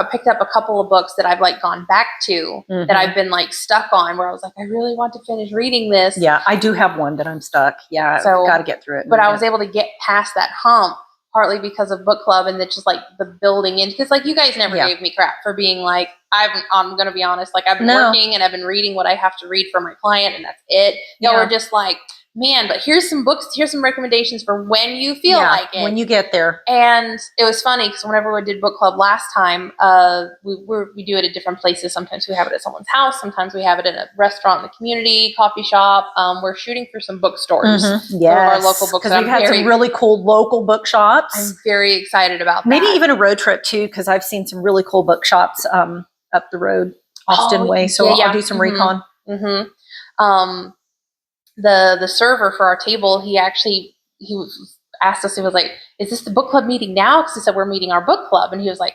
S1: picked up a couple of books that I've like gone back to that I've been like stuck on where I was like, I really want to finish reading this.
S2: Yeah. I do have one that I'm stuck. Yeah.
S1: So
S2: got to get through it.
S1: But I was able to get past that hump partly because of book club and it's just like the building in, because like you guys never gave me crap for being like, I'm going to be honest. Like I've been working and I've been reading what I have to read for my client and that's it. Y'all were just like, man, but here's some books, here's some recommendations for when you feel like it.
S2: When you get there.
S1: And it was funny because whenever we did book club last time, we do it at different places. Sometimes we have it at someone's house. Sometimes we have it in a restaurant in the community, coffee shop. We're shooting for some bookstores.
S2: Yes.
S1: Some of our local books.
S2: Because we've had some really cool local bookshops.
S1: I'm very excited about that.
S2: Maybe even a road trip too, because I've seen some really cool bookshops up the road, Austin way. So I'll do some recon.
S1: The server for our table, he asked us, he was like, is this the book club meeting now? Because he said, we're meeting our book club. And he was like,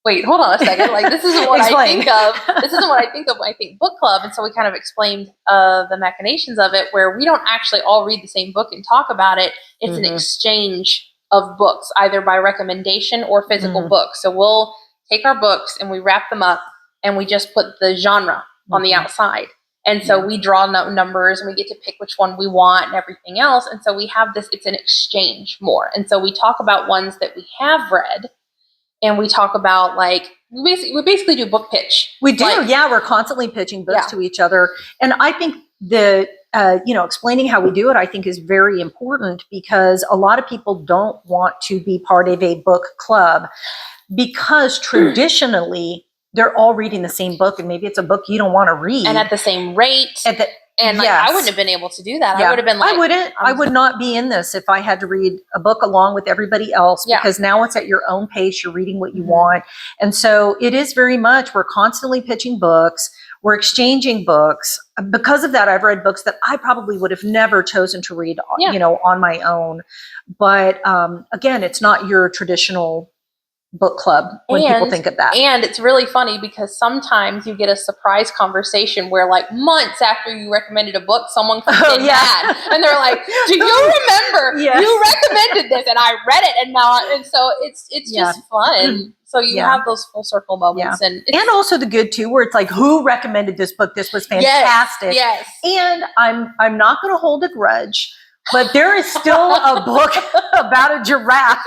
S1: wait, hold on a second. Like, this isn't what I think of. This isn't what I think of when I think book club. And so we kind of explained the machinations of it, where we don't actually all read the same book and talk about it. It's an exchange of books, either by recommendation or physical books. So we'll take our books and we wrap them up and we just put the genre on the outside. And so we draw numbers and we get to pick which one we want and everything else. And so we have this, it's an exchange more. And so we talk about ones that we have read, and we talk about, like, we basically do book pitch.
S2: We do. We're constantly pitching books to each other. And I think explaining how we do it, I think, is very important, because a lot of people don't want to be part of a book club because traditionally they're all reading the same book, and maybe it's a book you don't want to read.
S1: And at the same rate. And I wouldn't have been able to do that. I would have been like,
S2: I would not be in this if I had to read a book along with everybody else, because now it's at your own pace. You're reading what you want. And so it is very much, we're constantly pitching books. We're exchanging books. Because of that, I've read books that I probably would have never chosen to read, on my own. But again, it's not your traditional book club when people think of that.
S1: And it's really funny because sometimes you get a surprise conversation where, like, months after you recommended a book, someone comes in mad and they're like, do you remember you recommended this and I read it and so it's just fun. So you have those full circle moments. And
S2: also the good too, where it's like, who recommended this book? This was fantastic.
S1: Yes.
S2: And I'm not going to hold a grudge, but there is still a book about a giraffe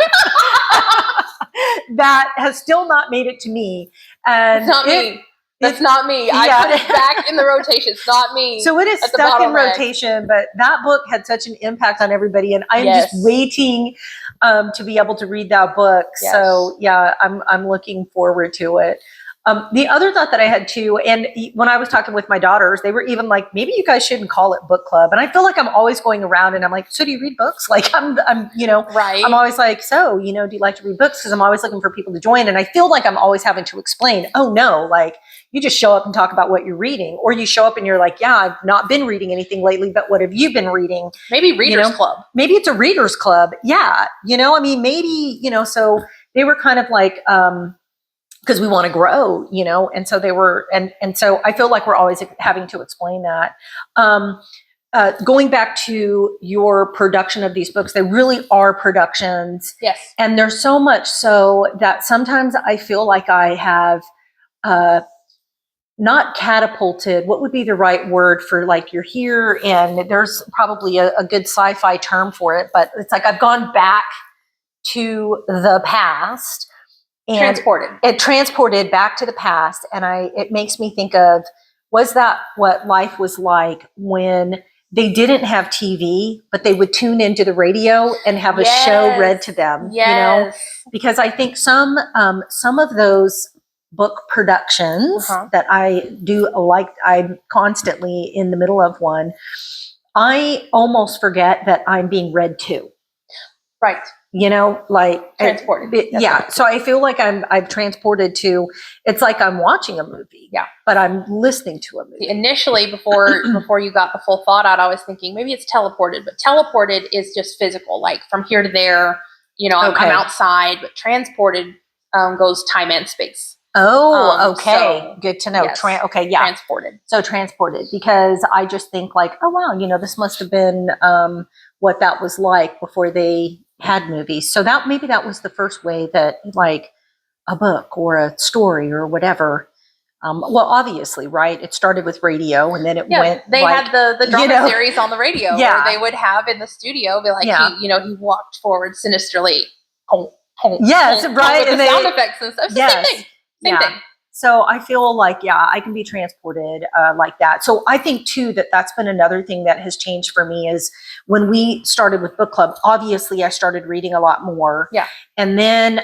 S2: that has still not made it to me. And
S1: it's not me. That's not me. I put it back in the rotation. It's not me.
S2: So it is stuck in rotation, but that book had such an impact on everybody. And I'm just waiting to be able to read that book. Yes. So I'm looking forward to it. The other thought that I had too, and when I was talking with my daughters, they were even like, maybe you guys shouldn't call it book club. And I feel like I'm always going around and I'm like, so do you read books? Like I'm always like, so, do you like to read books? Because I'm always looking for people to join. And I feel like I'm always having to explain, oh no, like you just show up and talk about what you're reading, or you show up and you're like, I've not been reading anything lately, but what have you been reading?
S1: Maybe readers club.
S2: Maybe it's a readers club. Yeah. Maybe, so they were kind of like, because we want to grow, and so they were, and so I feel like we're always having to explain that. Going back to your production of these books, they really are productions.
S1: Yes.
S2: And there's so much so that sometimes I feel like I have not catapulted, what would be the right word for, like, you're here, and there's probably a good sci-fi term for it, but it's like I've gone back to the past. And transported back to the past. And it makes me think of, was that what life was like when they didn't have TV, but they would tune into the radio and have a show read to them, because I think some of those book productions that I do like, I'm constantly in the middle of one, I almost forget that I'm being read to.
S1: Right.
S2: Like
S1: transported.
S2: So I feel like I've transported to, it's like I'm watching a movie. Yeah. But I'm listening to a movie.
S1: Initially, before you got the full thought out, I was thinking maybe it's teleported, but teleported is just physical, like from here to there, I'm outside, but transported goes time and space.
S2: Oh, okay. So, good to know.
S1: Yes, Transported.
S2: So transported, because I just think like, oh wow, this must have been what that was like before they had movies. So maybe that was the first way that, like, a book or a story or whatever. Well, obviously, right? It started with radio, and then it went.
S1: They had the drama series on the radio where they would have in the studio be like, he walked forward sinisterly.
S2: Yes, right.
S1: And the sound effects and stuff. It's the same thing. Same thing.
S2: So I feel like, yeah, I can be transported like that. So I think too that that's been another thing that has changed for me is when we started with book club, obviously I started reading a lot more.
S1: Yeah.
S2: And then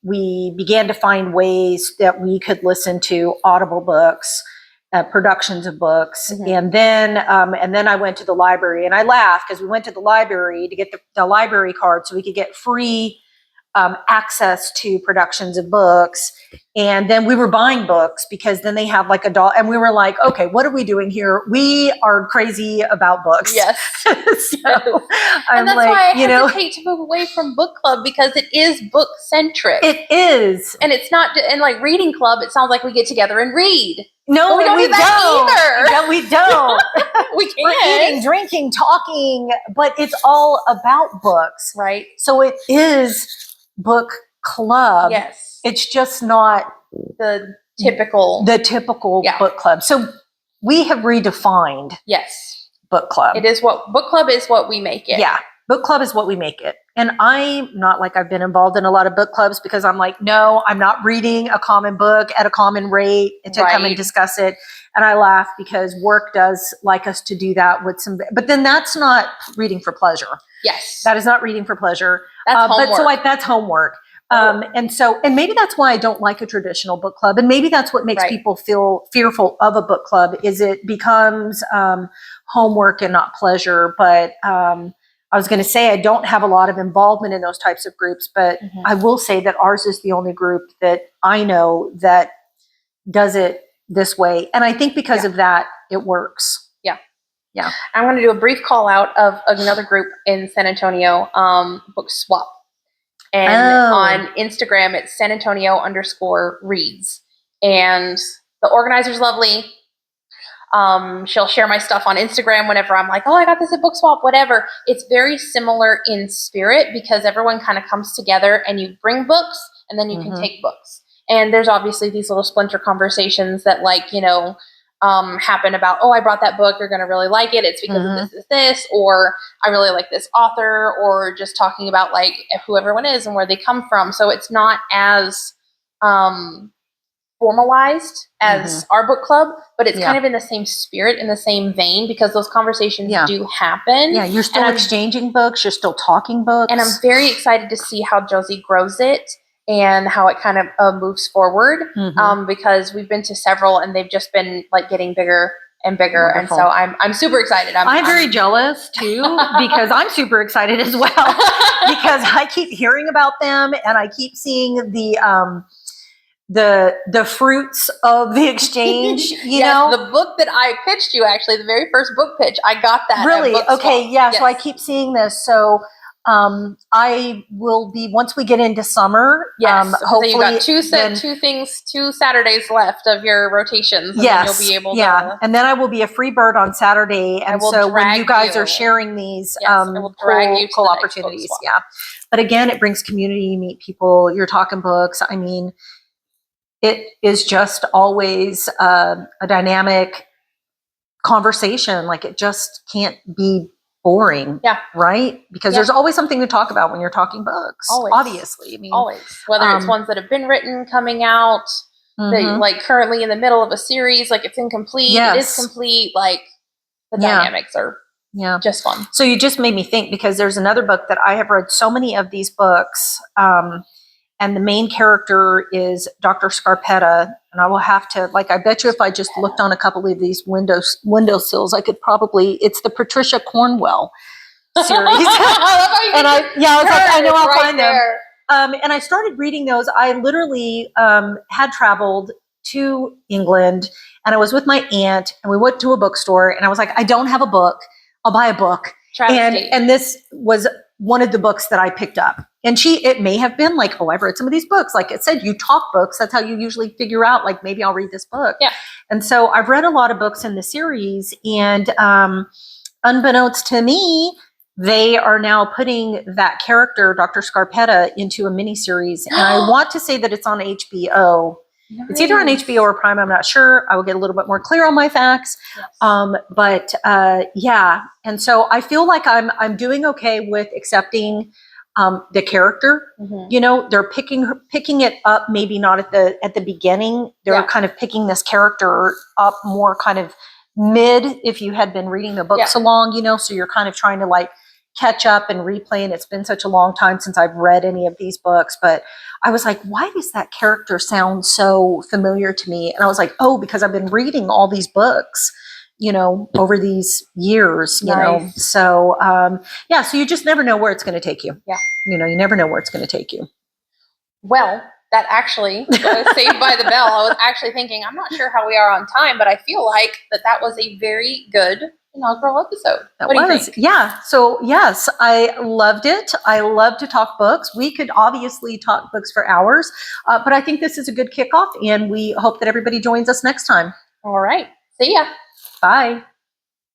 S2: we began to find ways that we could listen to Audible books, productions of books. And then I went to the library, and I laughed because we went to the library to get the library card so we could get free access to productions of books. And then we were buying books because then they have like and we were like, okay, what are we doing here? We are crazy about books.
S1: Yes.
S2: So
S1: and that's why I hesitate to move away from book club, because it is book centric.
S2: It is.
S1: And it's not, and like reading club, it sounds like we get together and read.
S2: No,
S1: but we don't do that either.
S2: No, we don't.
S1: We can't.
S2: We're eating, drinking, talking, but it's all about books.
S1: Right.
S2: So it is book club.
S1: Yes.
S2: It's just not
S1: the typical
S2: book club. So we have redefined book club.
S1: It is book club is what we make it.
S2: Yeah. Book club is what we make it. And I'm not like I've been involved in a lot of book clubs because I'm like, no, I'm not reading a common book at a common rate to come and discuss it. And I laugh because work does like us to do that with but then that's not reading for pleasure.
S1: Yes.
S2: That is not reading for pleasure.
S1: That's homework.
S2: But so that's homework. And maybe that's why I don't like a traditional book club. And maybe that's what makes people feel fearful of a book club is it becomes homework and not pleasure. But I was going to say I don't have a lot of involvement in those types of groups, but I will say that ours is the only group that I know that does it this way. And I think because of that, it works. Yeah. Yeah.
S1: I'm going to do a brief call out of another group in San Antonio, Book Swap. And on Instagram, it's San Antonio_reads. And the organizer's lovely. She'll share my stuff on Instagram whenever I'm like, oh, I got this at Book Swap, whatever. It's very similar in spirit because everyone kind of comes together and you bring books and then you can take books. And there's obviously these little splinter conversations that happen about, oh, I brought that book. You're going to really like it. It's because of this, or I really like this author, or just talking about like who everyone is and where they come from. So it's not as formalized as our book club, but it's kind of in the same spirit, in the same vein, because those conversations do happen.
S2: Yeah, you're still exchanging books, you're still talking books.
S1: And I'm very excited to see how Josie grows it and how it kind of moves forward, because we've been to several and they've just been like getting bigger and bigger. Wonderful. And so I'm super excited. I'm
S2: very jealous too, because I'm super excited as well, because I keep hearing about them and I keep seeing the fruits of the exchange, you know?
S1: The book that I pitched you, actually, the very first book pitch, I got that.
S2: Really? Okay. Yeah. Yes. So I keep seeing this. So I will be, once we get into summer, hopefully
S1: so you got two Saturdays left of your rotations. And then you'll be able to.
S2: And then I will be a free bird on Saturday. And so when you guys are sharing these cool opportunities. Yeah. But again, it brings community, you meet people, you're talking books. I mean, it is just always a dynamic conversation. Like it just can't be boring. Yeah. Right? Because there's always something to talk about when you're talking books. Always. Obviously. I mean,
S1: always. Whether it's ones that have been written, coming out, that, like currently in the middle of a series, like it's incomplete, it is complete, like the dynamics are just fun.
S2: So you just made me think, because there's another book that I have read so many of these books, and the main character is Dr. Scarpetta. And I will have to, I bet you if I just looked on a couple of these windowsills, I could probably, it's the Patricia Cornwell series. I know I'll find them. And I started reading those. I literally had traveled to England and I was with my aunt and we went to a bookstore and I was like, I don't have a book. I'll buy a book. And this was one of the books that I picked up. And it may have been like, oh, I've read some of these books. Like it said, you talk books. That's how you usually figure out, like, maybe I'll read this book. Yeah. And so I've read a lot of books in the series. And unbeknownst to me, they are now putting that character, Dr. Scarpetta, into a miniseries. And I want to say that it's on HBO. Nice. It's either on HBO or Prime. I'm not sure. I will get a little bit more clear on my facts. Yes. And so I feel like I'm doing okay with accepting the character.
S1: Mhm.
S2: You know, they're picking it up, maybe not at the beginning. They're
S1: Yeah.
S2: kind of picking this character up more kind of mid, if you had been reading the books
S1: Yeah.
S2: along, you know, so you're kind of trying to like catch up and replay. And it's been such a long time since I've read any of these books, but I was like, why does that character sound so familiar to me? And I was like, oh, because I've been reading all these books, you know, over these years, you know.
S1: Nice.
S2: So yeah, so you just never know where it's going to take you.
S1: Yeah.
S2: You know, you never know where it's going to take you.
S1: Well, that actually was Saved by the Bell. I was actually thinking, I'm not sure how we are on time, but I feel like that was a very good inaugural episode.
S2: That
S1: What do you
S2: was,
S1: think?
S2: yeah. So yes, I loved it. I love to talk books. We could obviously talk books for hours, but I think this is a good kickoff, and we hope that everybody joins us next time.
S1: All right. See ya.
S2: Bye.